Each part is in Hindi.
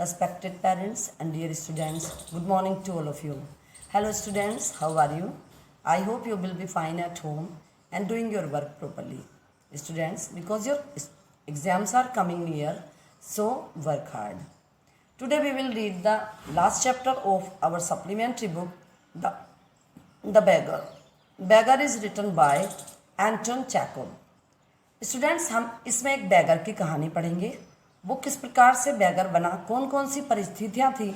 respected parents and dear students, good morning to all of you. Hello students, how are you? I hope you will be fine at home and doing your work properly. Students, because your exams are coming near, so work hard. Today we will read the last chapter of our supplementary book, The Beggar. Beggar is written by Anton Chekhov. Students, हम इसमें एक बैगर की कहानी पढ़ेंगे। वो किस प्रकार से बैगर बना, कौन कौन सी परिस्थितियां थी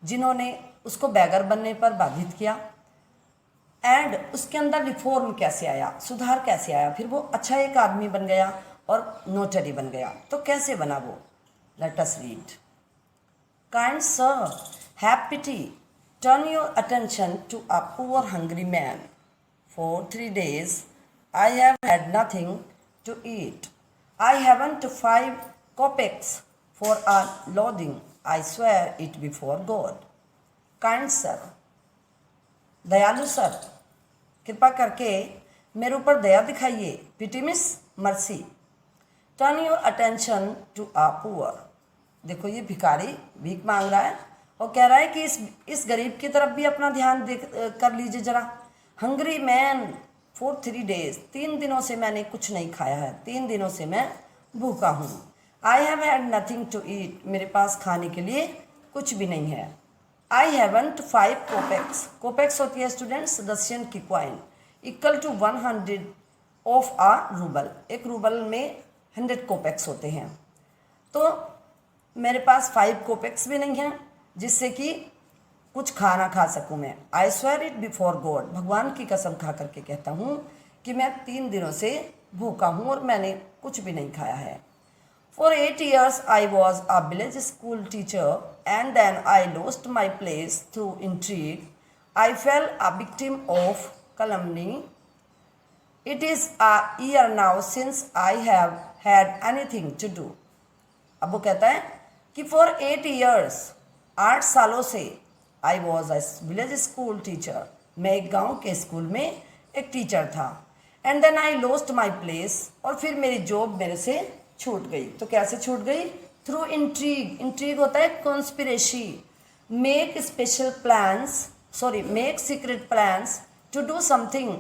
जिन्होंने उसको बैगर बनने पर बाधित किया, एंड उसके अंदर रिफॉर्म कैसे आया, सुधार कैसे आया, फिर वो अच्छा एक आदमी बन गया और नोटरी बन गया। तो कैसे बना वो? Let us read. Kind sir, have pity, turn your attention to a poor hungry man. For 3 days I have had nothing to eat. I haven't 5 kopecks for a lodging. I swear it before God. Kind sir, दयालु सर, कृपा करके मेरे ऊपर दया दिखाइए। Pity miss mercy. Turn your attention to a poor. देखो, ये भिखारी भीख मांग रहा है और कह रहा है कि इस गरीब की तरफ भी अपना ध्यान कर लीजिए जरा। हंग्री मैन फॉर 3 days, 3 दिनों से मैंने कुछ नहीं खाया है, 3 दिनों से मैं भूखा हूँ। I have had nothing to eat, मेरे पास खाने के लिए कुछ भी नहीं है। आई हैवंट 5 कोपेक्स, कोपेक्स होती है स्टूडेंट्स रशियन की coin, equal to 100 of a rouble. एक रूबल में 100 कोपेक्स होते हैं। तो मेरे पास 5 कोपेक्स भी नहीं हैं जिससे कि कुछ खाना खा सकूं मैं। I swear it before God, भगवान की कसम खा करके कहता हूँ कि मैं 3 दिनों से भूखा हूँ और मैंने कुछ भी नहीं खाया है। For 8 years I was a village school teacher and then I lost my place through intrigue. I fell a victim of calumny. It is a year now since I have had anything to do. अब वो कहता है कि फॉर 8 years, 8 सालों से, I was a village school teacher, मैं एक गांव के स्कूल में एक टीचर था। And then I lost my place, और फिर मेरी जॉब मेरे से छूट गई। तो कैसे छूट गई? Through intrigue. इंट्रीग होता है conspiracy. Make special plans, sorry make secret plans to do something,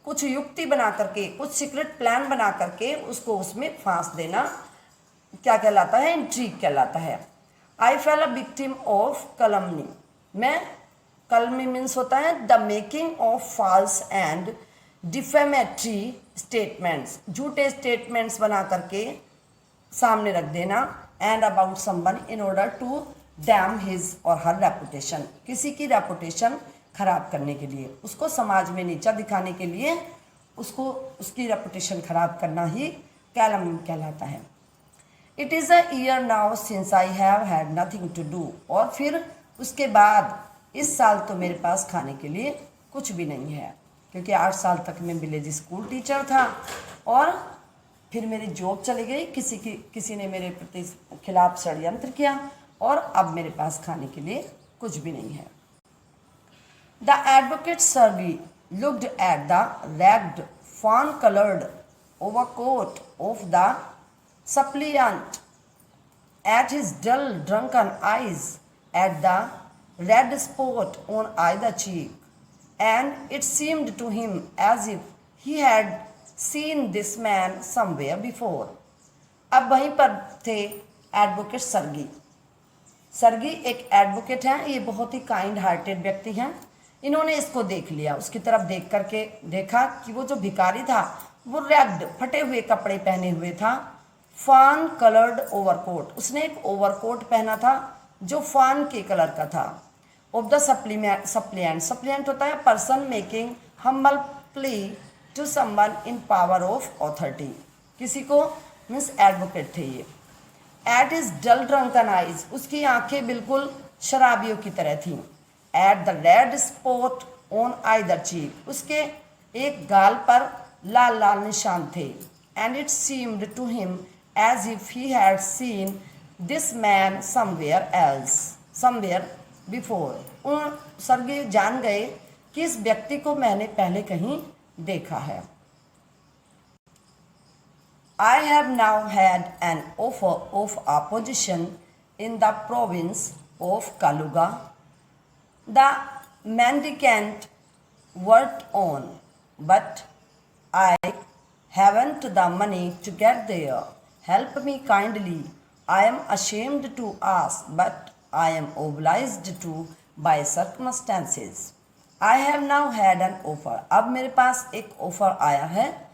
कुछ युक्ति बना करके, कुछ सीक्रेट प्लान बना करके उसको उसमें फांस देना क्या कहलाता है? इंट्रीग कहलाता है। I fell a victim of calumny, मैं, calumny मीन्स होता है the making of false and defamatory statements, झूठे स्टेटमेंट्स बना करके सामने रख देना, and about someone in order to damn his और हर रेपुटेशन, किसी की रेपुटेशन खराब करने के लिए, उसको समाज में नीचा दिखाने के लिए, उसको उसकी रेपुटेशन खराब करना ही calumny कहलाता है। It is a year now since I have had nothing to do, और फिर उसके बाद इस साल तो मेरे पास खाने के लिए कुछ भी नहीं है, क्योंकि 8 साल तक मैं विलेज स्कूल टीचर था और फिर मेरी जॉब चली गई, किसी ने मेरे प्रति खिलाफ षड्यंत्र किया और अब मेरे पास खाने के लिए कुछ भी नहीं है। The advocate Sergei looked at the ragged fawn colored overcoat of the suppliant, at his dull drunken eyes, at the red spot on either cheek, and it seemed to him as if he had seen this man somewhere before. अब वहीं पर थे एडवोकेट सर्गी। सर्गी एक एडवोकेट हैं, ये बहुत ही काइंड हार्टेड व्यक्ति हैं। इन्होंने इसको देख लिया, उसकी तरफ देख करके देखा कि वो जो भिखारी था वो रैग्ड, फटे हुए कपड़े पहने हुए था, फान कलर्ड ओवरकोट, उसने एक ओवरकोट पहना था जो फान के कलर का था। ऑफ द सप्लिएंट, सप्लिएंट होता है person making humble plea to someone in power of authority, किसी को मीन्स एडवोकेट थे ये। At his dull drunken eyes, उसकी आंखें बिल्कुल शराबियों की तरह थीं। At the red spot on either cheek, उसके एक गाल पर लाल लाल निशान थे। And it seemed to him as if he had seen this man somewhere else, somewhere before. उन सर्गी जान गए कि इस व्यक्ति को मैंने पहले कहीं देखा है। I have now had an offer of a position in the province of Kaluga. The mendicant went on, but I haven't the money to get there. Help me kindly. I am ashamed to ask, but I am obliged to by circumstances. I have now had an offer. अब मेरे पास एक ऑफर आया है,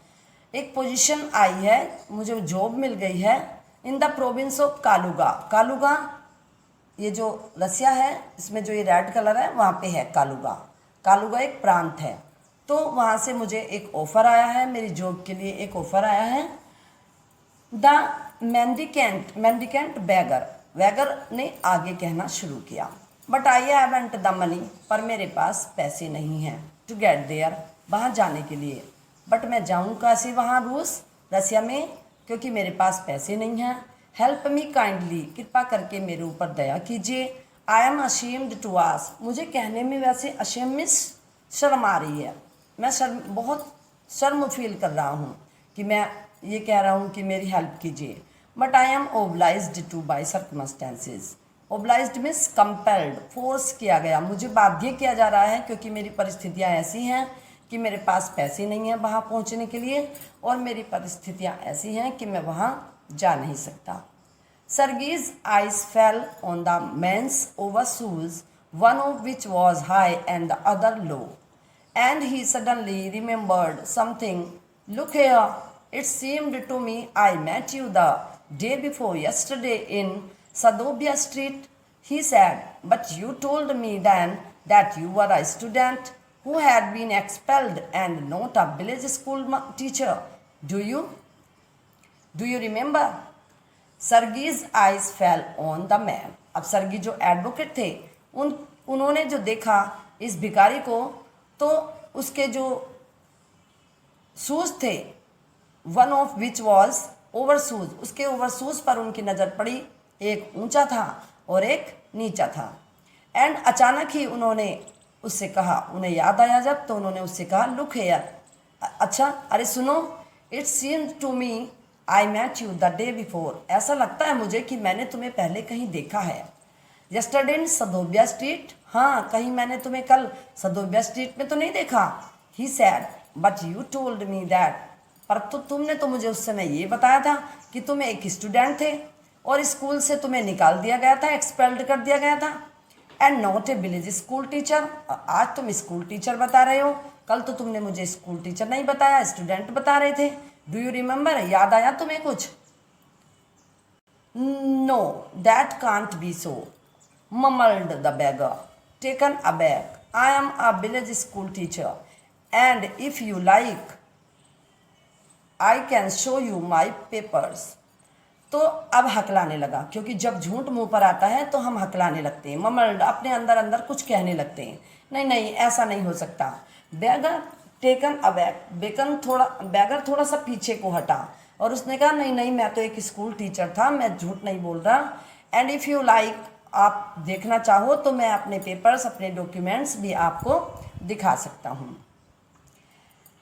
एक पोजीशन आई है, मुझे जॉब मिल गई है in the province of Kaluga. Kaluga ये जो रसिया है, इसमें जो ये रेड कलर है वहाँ पे है कालुगा. कालुगा एक प्रांत है. तो वहाँ से मुझे एक ऑफ़र आया है, मेरी जॉब के लिए एक ऑफ़र आया है. द मेंडिकेंट बैगर, वैगर ने आगे कहना शुरू किया. But I haven't the money, पर मेरे पास पैसे नहीं हैं. टू गेट देयर, वहाँ जाने के लिए. बट मैं जाऊँ कैसे वहाँ रसिया में, क्योंकि मेरे पास पैसे नहीं हैं. हेल्प मी काइंडली, कृपा करके मेरे ऊपर दया कीजिए. I am ashamed to ask, मुझे कहने में वैसे अशेम में शर्म आ रही है. मैं बहुत शर्म फील कर रहा हूँ कि मैं ये कह रहा हूँ कि मेरी हेल्प कीजिए. But I am obliged to by circumstances. Obliged means compelled, force किया गया, मुझे बाध्य किया जा रहा है क्योंकि मेरी परिस्थितियाँ ऐसी हैं कि मेरे पास पैसे नहीं हैं वहाँ पहुँचने के लिए, और मेरी परिस्थितियाँ ऐसी हैं कि मैं वहाँ जा नहीं सकता. Sergei's eyes fell on the man's overshoes, one of which was high and the other low, and he suddenly remembered something. Look here, it seemed to me I met you the day before yesterday in Sadobia Street, he said, but you told me then that you were a student who had been expelled and not a village school teacher. Do you remember? Sergei's eyes fell on the man. अब सर्गी जो एडवोकेट थे उन्होंने जो देखा इस भिखारी को, तो उसके जो शूज थे, one of which was over shoes, उसके ओवर शूज पर उनकी नज़र पड़ी. एक ऊंचा था और एक नीचा था. एंड अचानक ही उन्होंने उससे कहा, उन्हें याद आया जब, तो उन्होंने उससे कहा लुक हेयर, अच्छा अरे सुनो, it seems to me I met you the day before, ऐसा लगता है मुझे कि मैंने तुम्हें पहले कहीं देखा है. यस्टरडे इन सदोबिया स्ट्रीट, हाँ कहीं मैंने तुम्हें कल सदोबिया स्ट्रीट में तो नहीं देखा. He said, but you told me that, पर तो तुमने तो मुझे उस समय ये बताया था कि तुम एक स्टूडेंट थे और स्कूल से तुम्हें निकाल दिया गया था, एक्सपेल्ड कर दिया गया था. And not a village school teacher, आज तुम स्कूल टीचर बता रहे हो, कल तो तुमने मुझे स्कूल टीचर नहीं बताया, स्टूडेंट बता रहे थे. डू यू रिमेंबर, याद आया तुम्हें कुछ? Know that can't be so, mumbled the beggar, taken aback. I am a village school teacher, and if you like, I can show you my papers. तो अब हकलाने लगा, क्योंकि जब झूठ मुंह पर आता है तो हम हकलाने लगते हैं. ममल्ड, अपने अंदर अंदर कुछ कहने लगते हैं. नहीं नहीं, ऐसा नहीं हो सकता. बैगर टेकन अबैक, बैगर थोड़ा सा पीछे को हटा और उसने कहा नहीं नहीं, मैं तो एक स्कूल टीचर था, मैं झूठ नहीं बोल रहा. एंड इफ़ यू लाइक, आप देखना चाहो तो मैं अपने पेपर्स, अपने डॉक्यूमेंट्स भी आपको दिखा सकता हूँ.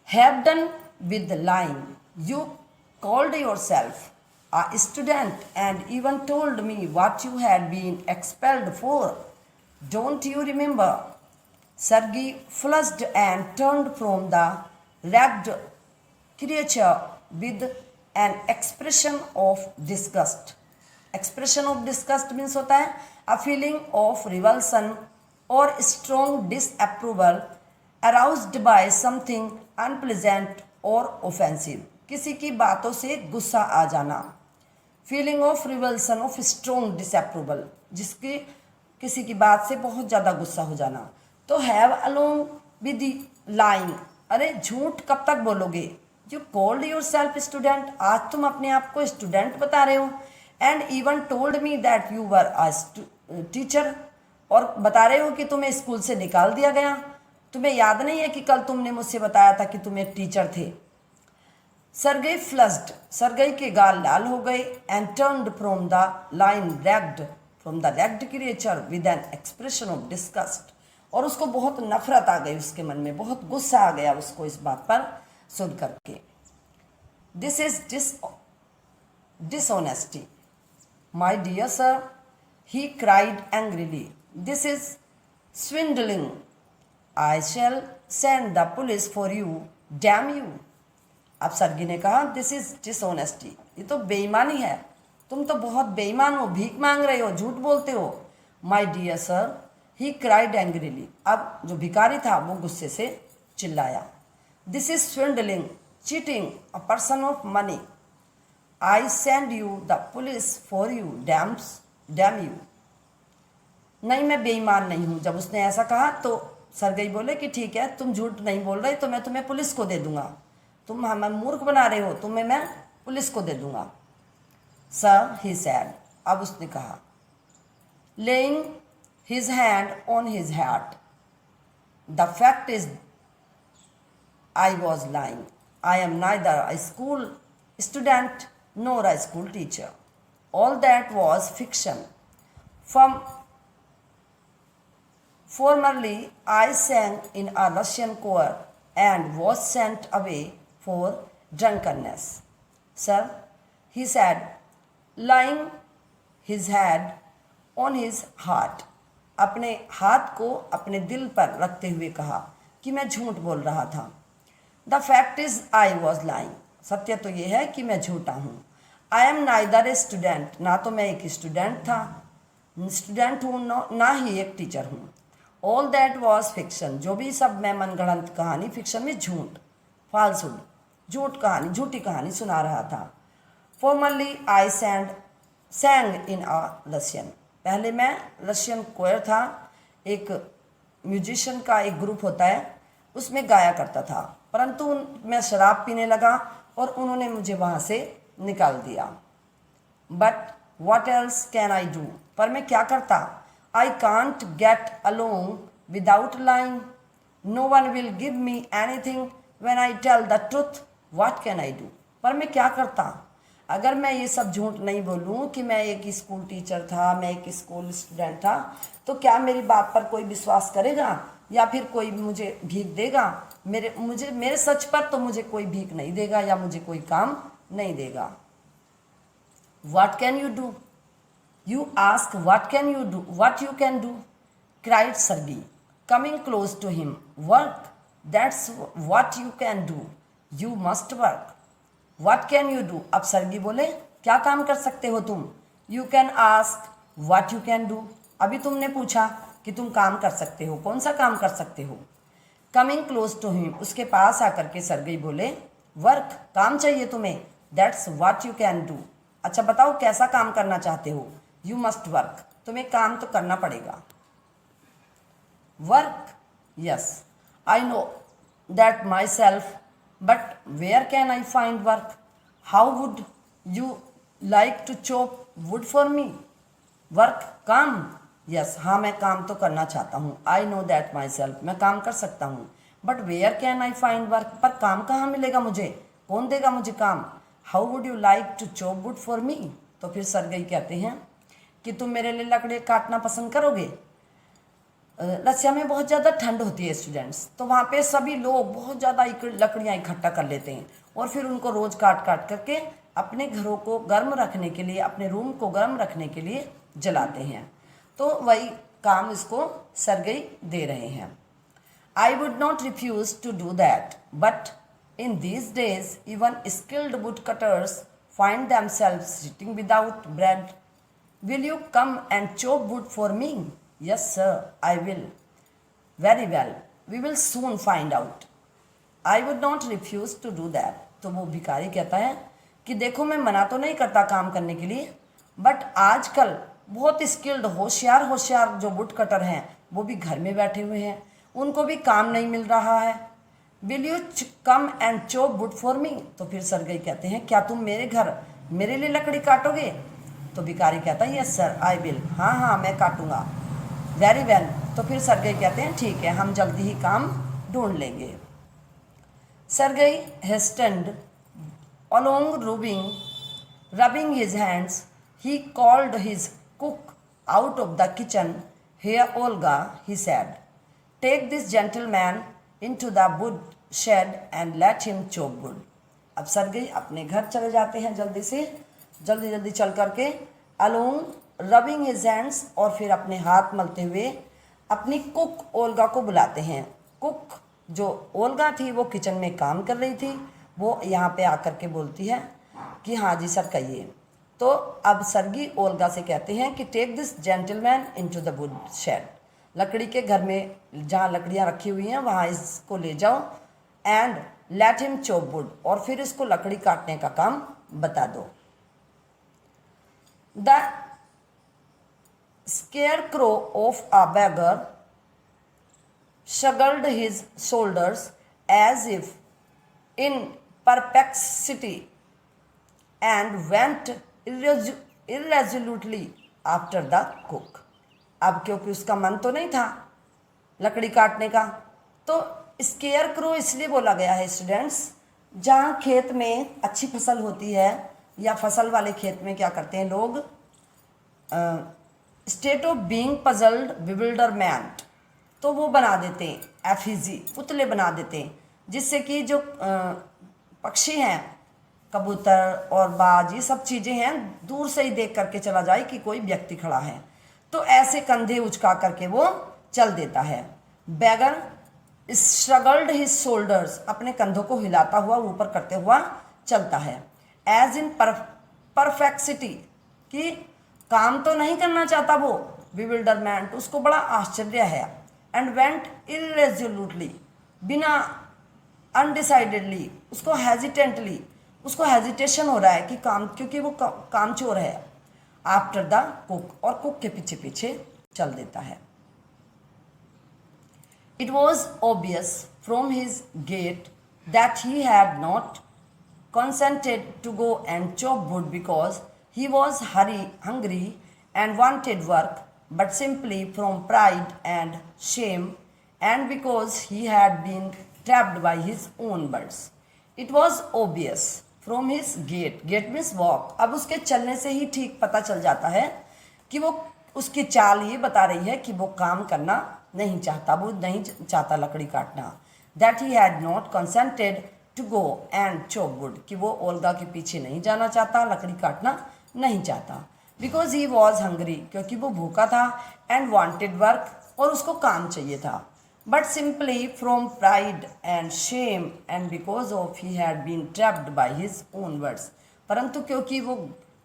Have done with line, you called your self a student and even told me what you had been expelled for. Don't you remember? Sergei flushed and turned from the ragged creature with an expression of disgust. Expression of disgust means होता है a feeling of revulsion or strong disapproval aroused by something unpleasant or offensive. किसी की बातों से गुस्सा आ जाना. Feeling of revulsion of strong disapproval, जिसकी किसी की बात से बहुत ज़्यादा गुस्सा हो जाना. तो हैव अलोंग विद लाइंग, अरे झूठ कब तक बोलोगे. You called your self student, आज तुम अपने आप को स्टूडेंट बता रहे हो. And even told me that you were a teacher, और बता रहे हो कि तुम्हें स्कूल से निकाल दिया गया. तुम्हें याद नहीं है कि कल तुमने मुझसे बताया था कि तुम एक टीचर थे. सर्गई फ्लस्ड, सर्गई के गाल लाल हो गए. And turned from the line from the ragged creature with an expression of disgust, और उसको बहुत नफरत आ गई उसके मन में, बहुत गुस्सा आ गया उसको इस बात पर सुन करके. This is dishonesty. My dear sir, he cried angrily, this is swindling. I shall send the police for you, damn you. अब सरगी ने कहा दिस इज डिसऑनेस्टी, ये तो बेईमानी है, तुम तो बहुत बेईमान हो, भीख मांग रहे हो, झूठ बोलते हो. My dear sir, he cried angrily. अब जो भिखारी था वो गुस्से से चिल्लाया, this is swindling, cheating a person of money. I send you the police for you, damn you. नहीं, मैं बेईमान नहीं हूँ. जब उसने ऐसा कहा तो सरगई बोले कि ठीक है, तुम झूठ नहीं बोल रहे तो मैं तुम्हें पुलिस को दे दूंगा, तुम हमें मूर्ख बना रहे हो, तुम्हें मैं पुलिस को दे दूंगा. सर, ही सैड. अब उसने कहा, laying his hand on his heart, the fact is I was lying. I am neither a school student nor a school teacher. All that was fiction. Formerly, I sang in a Russian choir and was sent away for drunkenness. Sir, he said, laying his head on his heart. अपने हाथ को अपने दिल पर रखते हुए कहा कि मैं झूठ बोल रहा था. The fact is I was lying. सत्य तो ये है कि मैं झूठा हूँ. I am neither a student, ना तो मैं एक स्टूडेंट हूँ ना ही एक टीचर हूँ. ऑल दैट वॉज फिक्शन, जो भी सब मैं मनगढ़ंत कहानी, फिक्शन में झूठ, फाल्सुड, झूठी कहानी सुना रहा था. Formerly I सैंग in a Russian, पहले मैं रशियन कोयर था, एक म्यूजिशियन का एक ग्रुप होता है, उसमें गाया करता था. परंतु मैं शराब पीने लगा और उन्होंने मुझे वहाँ से निकाल दिया. But what else can I do, पर मैं क्या करता. I can't get along without lying. No one will give me anything when I tell the truth. What can I do, पर मैं क्या करता अगर मैं ये सब झूठ नहीं बोलूँ कि मैं एक स्कूल टीचर था, मैं एक स्कूल स्टूडेंट था, तो क्या मेरी बात पर कोई विश्वास करेगा या फिर कोई मुझे भीख देगा. मेरे सच पर तो मुझे कोई भीख नहीं देगा या मुझे कोई काम नहीं देगा. What can you do? You ask what can you do? What you can do? Cried Sergey, coming close to him. Work. That's what you can do. You must work. What can you do? अब सरगी बोले क्या काम कर सकते हो तुम. You can ask what you can do. अभी तुमने पूछा कि तुम काम कर सकते हो, कौन सा काम कर सकते हो. Coming close to him, उसके पास आकर के सरगई बोले, वर्क, काम चाहिए तुम्हें. That's what you can do. अच्छा बताओ कैसा काम करना चाहते हो. You must work, तुम्हें काम तो करना पड़ेगा. Work, yes, I know that myself, but where can I find work? How would you like to chop wood for me? Work, काम, यस, हाँ मैं काम तो करना चाहता हूँ. I know that myself, मैं काम कर सकता हूँ. But where can I find work, पर काम कहाँ मिलेगा मुझे, कौन देगा मुझे काम. How would you like to chop wood for me. तो फिर सरगई कहते हैं कि तुम मेरे लिए लकड़ी काटना पसंद करोगे. रसिया में बहुत ज़्यादा ठंड होती है स्टूडेंट्स, तो वहाँ पे सभी लोग बहुत ज़्यादा लकड़ियाँ इकट्ठा कर लेते हैं और फिर उनको रोज़ काट काट करके अपने घरों को गर्म रखने के लिए, अपने रूम को गर्म रखने के लिए जलाते हैं. तो वही काम इसको सरगई दे रहे हैं. I would not refuse to do that, but in these days even skilled wood cutters find themselves sitting without bread. Will you come and chop wood for me. Yes sir, I will. Very well, we will soon find out. I would not refuse to do that. तो वो भिखारी कहता है कि देखो मैं मना तो नहीं करता काम करने के लिए, बट आजकल बहुत स्किल्ड होशियार जो वुड कटर हैं वो भी घर में बैठे हुए हैं, उनको भी काम नहीं मिल रहा है. Will you come and chop wood for me. तो फिर सरगई कहते हैं क्या तुम मेरे घर मेरे लिए लकड़ी काटोगे. तो भिखारी कहता है यस सर, आई विल, हाँ मैं काटूंगा. Very well. तो फिर सरगई कहते हैं ठीक है, हम जल्दी ही काम ढूंढ लेंगे. Sergei hastened along rubbing his hands. He called his cook out of the kitchen. Here, Olga, he said, take this gentleman into the wood shed and let him chop wood. अब सरगई अपने घर चले जाते हैं जल्दी से. जल्दी जल्दी चल करके, अलोंग रबिंग हिज हैंड्स, और फिर अपने हाथ मलते हुए अपनी कुक ओल्गा को बुलाते हैं। कुक जो ओल्गा थी वो किचन में काम कर रही थी, वो यहाँ पे आकर के बोलती है कि हाँ जी सर कहिए। तो अब सरगी ओल्गा से कहते हैं कि take this gentleman into the wood shed, लकड़ी के घर में जहाँ लकड़ियाँ रखी हुई हैं वहाँ इसको ले जाओ, and let him chop wood, और फिर इसको लकड़ी काटने का काम बता दो। The scarecrow of a beggar shrugged his shoulders as if in perplexity and went irresolutely after the cook. अब क्योंकि उसका मन तो नहीं था लकड़ी काटने का, तो स्केयर क्रो इसलिए बोला गया है स्टूडेंट्स, जहाँ खेत में अच्छी फसल होती है या फसल वाले खेत में क्या करते हैं लोग, state of being puzzled bewilderment, तो वो बना देते हैं एफिजी, पुतले बना देते हैं, जिससे कि जो पक्षी हैं, कबूतर और बाज, ये सब चीज़ें हैं, दूर से ही देख करके चला जाए कि कोई व्यक्ति खड़ा है, तो ऐसे कंधे उचका करके वो चल देता है। बैगर श्रगल्ड हिज शोल्डर्स, अपने कंधों को हिलाता हुआ ऊपर करते हुआ चलता है। एज इन परफेक्सिटी, कि काम तो नहीं करना चाहता वो, बिविल्डरमेंट, उसको बड़ा आश्चर्य है। एंड वेंट इरेजोल्यूटली, बिना, अनडिसाइडेडली, उसको हेजिटेंटली, उसको हेजिटेशन हो रहा है कि काम, क्योंकि वो कामचोर है। आफ्टर द कुक, और कुक के पीछे पीछे चल देता है। It was obvious from his gait that he had not consented to go and chop wood because he was hungry and wanted work, but simply from pride and shame, and because he had been trapped by his own words. It was obvious from his gait. Gait means walk. अब उसके चलने से ही ठीक पता चल जाता है कि वो, उसकी चाल ये बता रही है कि वो काम करना नहीं चाहता, वो नहीं चाहता लकड़ी काटना। That he had not consented to go and chop wood, कि वो ओल्गा के पीछे नहीं जाना चाहता, लकड़ी काटना नहीं चाहता। बिकॉज ही वॉज हंग्री, क्योंकि वो भूखा था, एंड वांटेड वर्क, और उसको काम चाहिए था। But simply from pride and shame and because of he had been trapped by his own words, परंतु क्योंकि वो,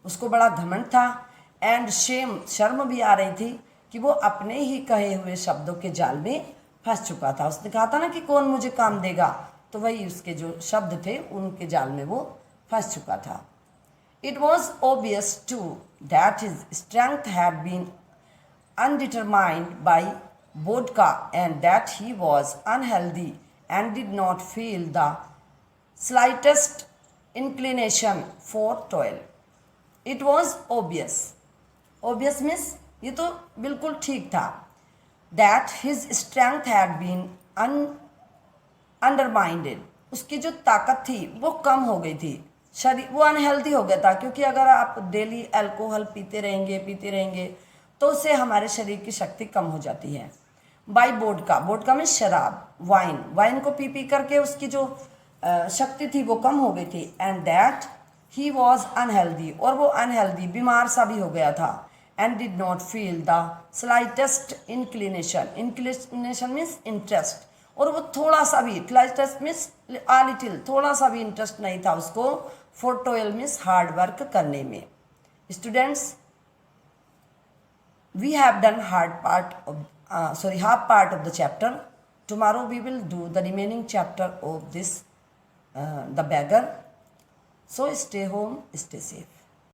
उसको बड़ा घमंड था, एंड शेम, शर्म भी आ रही थी कि वो अपने ही कहे हुए शब्दों के जाल में फंस चुका था। उसने कहा था ना कि कौन मुझे काम देगा, तो वही उसके जो शब्द थे उनके जाल में वो फंस चुका था। It was obvious to that his strength had been undetermined by vodka and that he was unhealthy and did not feel the slightest inclination for toil. It was obvious, obvious means ये तो बिल्कुल ठीक था। That his strength had been undermined, उसकी जो ताकत थी वो कम हो गई थी, शरीर वो अनहेल्दी हो गया था, क्योंकि अगर आप डेली अल्कोहल पीते रहेंगे तो उससे हमारे शरीर की शक्ति कम हो जाती है। बाई वोडका, वोडका में शराब, वाइन को पी करके उसकी जो शक्ति थी वो कम हो गई थी। And that he was unhealthy, और वो अनहेल्दी, बीमार सा भी हो गया था। And did not feel the slightest inclination, inclination means interest, और वो थोड़ा सा भी, स्लाइटेस्ट मीन्स आ लिटिल, थोड़ा सा भी इंटरेस्ट नहीं था उसको for toil means hard work करने में। Students, we have done half part of the chapter. Tomorrow we will do the remaining chapter of this, the beggar. So stay home, stay safe.